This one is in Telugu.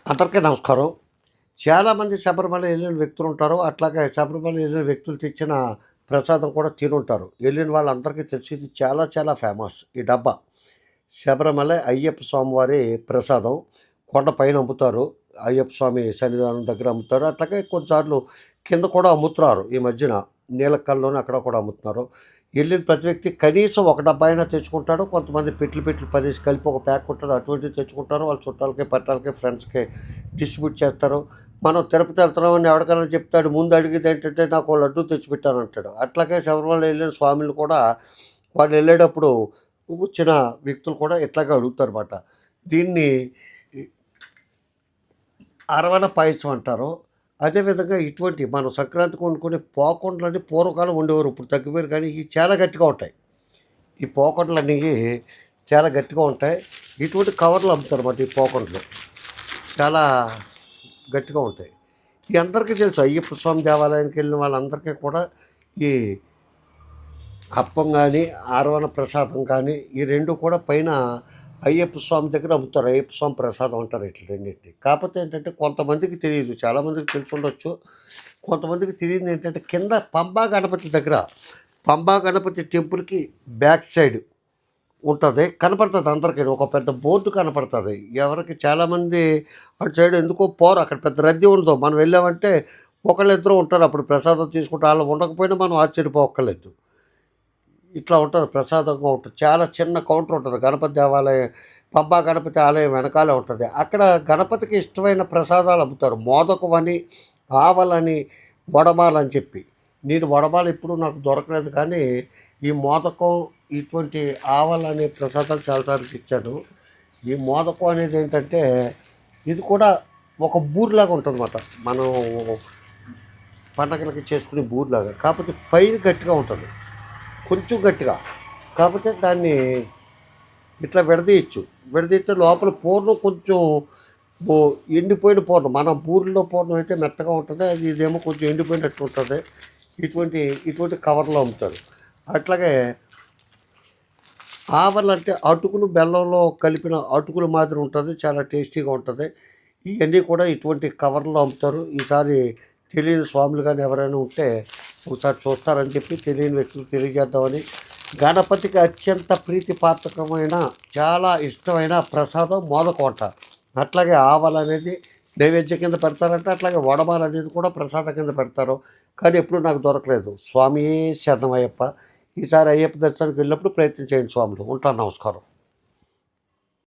అందరికీ నమస్కారం. చాలామంది శబరిమల వెళ్ళిన వ్యక్తులు ఉంటారు. అట్లాగే శబరిమల వెళ్ళిన వ్యక్తులు తెచ్చిన ప్రసాదం కూడా తినుంటారు. వెళ్ళిన వాళ్ళందరికీ తెలుసు ఇది చాలా చాలా ఫేమస్ ఈ డబ్బా. శబరిమల అయ్యప్ప స్వామివారి ప్రసాదం. కొండ పైన అమ్ముతారు. అయ్యప్ప స్వామి సన్నిధానం దగ్గర అమ్ముతారు. అట్లాగే కొన్నిసార్లు కింద కూడా అమ్ముతున్నారు ఈ మధ్యన. నీలక్కల్లోనే అక్కడ కూడా అమ్ముతున్నారు. వెళ్ళిన ప్రతి వ్యక్తి కనీసం ఒక డబ్బా అయినా తెచ్చుకుంటాడు. కొంతమంది పెట్లు 10 కలిపి ఒక ప్యాక్ ఉంటుంది. అటువంటివి తెచ్చుకుంటారు. వాళ్ళ చుట్టాలకి, పట్టాలకి, ఫ్రెండ్స్‌కి డిస్ట్రిబ్యూట్ చేస్తారు. మనం తిరుపతి వెళ్తున్నామని ఎవడికైనా చెప్తాడు. ముందు అడిగేది ఏంటంటే నాకు ఓ లడ్డూ తెచ్చిపెట్టానంటాడు. అట్లాగే శబరిమల వెళ్ళిన స్వాములు కూడా వాళ్ళు వెళ్ళేటప్పుడు వచ్చిన వ్యక్తులు కూడా ఇట్లాగే అడుగుతారన్నమాట. దీన్ని అరవణ పాయసం అంటారు. అదేవిధంగా ఇటువంటి మనం సంక్రాంతికి వండుకునే పోకుండలని పూర్వకాలం వండేవారు. ఇప్పుడు తగ్గిపోయారు కానీ ఇవి చాలా గట్టిగా ఉంటాయి. ఈ పోకుండలనేవి చాలా గట్టిగా ఉంటాయి. ఇటువంటి కవర్లు అమ్ముతారన్నమాట ఈ పోకుండలు. చాలా గట్టిగా ఉంటాయి. ఈ అందరికీ తెలుసు అయ్యప్ప స్వామి దేవాలయానికి వెళ్ళిన వాళ్ళందరికీ కూడా ఈ అప్పం కానీ, ఆరవణ ప్రసాదం కానీ ఈ 2 కూడా పైన అయ్యప్ప స్వామి దగ్గర అమ్ముతారు. అయ్యప్ప స్వామి ప్రసాదం అంటారు ఇట్లా రెండింటిని. కాకపోతే ఏంటంటే కొంతమందికి తెలియదు. చాలామందికి తెలిసుండొచ్చు. కొంతమందికి తెలియనిది ఏంటంటే కింద పంబా గణపతి దగ్గర, పంబా గణపతి టెంపుల్‌కి బ్యాక్ సైడ్ ఉంటది. కనపడతది అందరికీ. ఒక పెద్ద బోర్డు కనపడతది. ఎవరికి చాలామంది అటు సైడ్ ఎందుకో పోరు. అక్కడ పెద్ద రద్దీ ఉండదు. మనం వెళ్ళామంటే ఒకళ్ళిద్దరు ఉంటారు. అప్పుడు ప్రసాదం తీసుకుంటే ఆళ్ళు ఉండకపోయినా మనం ఆశ్చర్యపోక్కర్లేదు. ఇట్లా ఉంటది. ప్రసాదంగా ఉంటుంది. చాలా చిన్న కౌంటర్ ఉంటది. గణపతి దేవాలయం పంబా గణపతి ఆలయం వెనకాలే ఉంటది. అక్కడ గణపతికి ఇష్టమైన ప్రసాదాలు అమ్ముతారు. మోదకమని, ఆవలని, వడమాలని చెప్పి. నేను వడమాల ఎప్పుడు నాకు దొరకలేదు కానీ ఈ మోదకం ఇటువంటి ఆవలనే ప్రసాదాలు చాలా సార్లు తెచ్చాను. ఈ మోదకం అనేది ఏంటంటే ఇది కూడా ఒక బూరెలాగా ఉంటదన్నమాట. మనం పండగలకి చేసుకునే బూరెలాగా. కాకపోతే పైన గట్టిగా ఉంటది. కొంచెం గట్టిగా. కాకపోతే దాన్ని ఇట్లా విడదీయొచ్చు. విడదీస్తే లోపల పూర్ణం కొంచెం బో ఎండిపోయిన పూర్ణం. మన బూరెలో పూర్ణం అయితే మెత్తగా ఉంటది. ఇదేమో కొంచెం ఎండిపోయినట్టు ఉంటది. ఇటువంటి కవర్‌లో అమ్ముతారు. అట్లాగే ఆవలంటే అటుకులు బెల్లంలో కలిపిన అటుకుల మాదిరి ఉంటది. చాలా టేస్టీగా ఉంటది. ఇయన్నీ కూడా ఇటువంటి కవర్‌లో అమ్ముతారు. ఈసారి తెలియని స్వాములు గాని ఎవరైనా ఉంటే ఒకసారి చూస్తారని చెప్పి తెలియని వ్యక్తులకు తెలియజేద్దామని. గణపతికి అత్యంత ప్రీతిపాత్రకమైన చాలా ఇష్టమైన ప్రసాదం మోదకం అంట. అట్లాగే ఆవలనేది నైవేద్యం కింద పెడతారంట. అట్లాగే వడమాలనేది కూడా ప్రసాదం కింద పెడతారు. కానీ ఎప్పుడు నాకు దొరకలేదు. స్వామియే శరణమయ్యప్ప. ఈసారి అయ్యప్ప దర్శనానికి వెళ్ళినప్పుడు ప్రయత్నం చేయండి స్వాములు. ఉంటాను. నమస్కారం.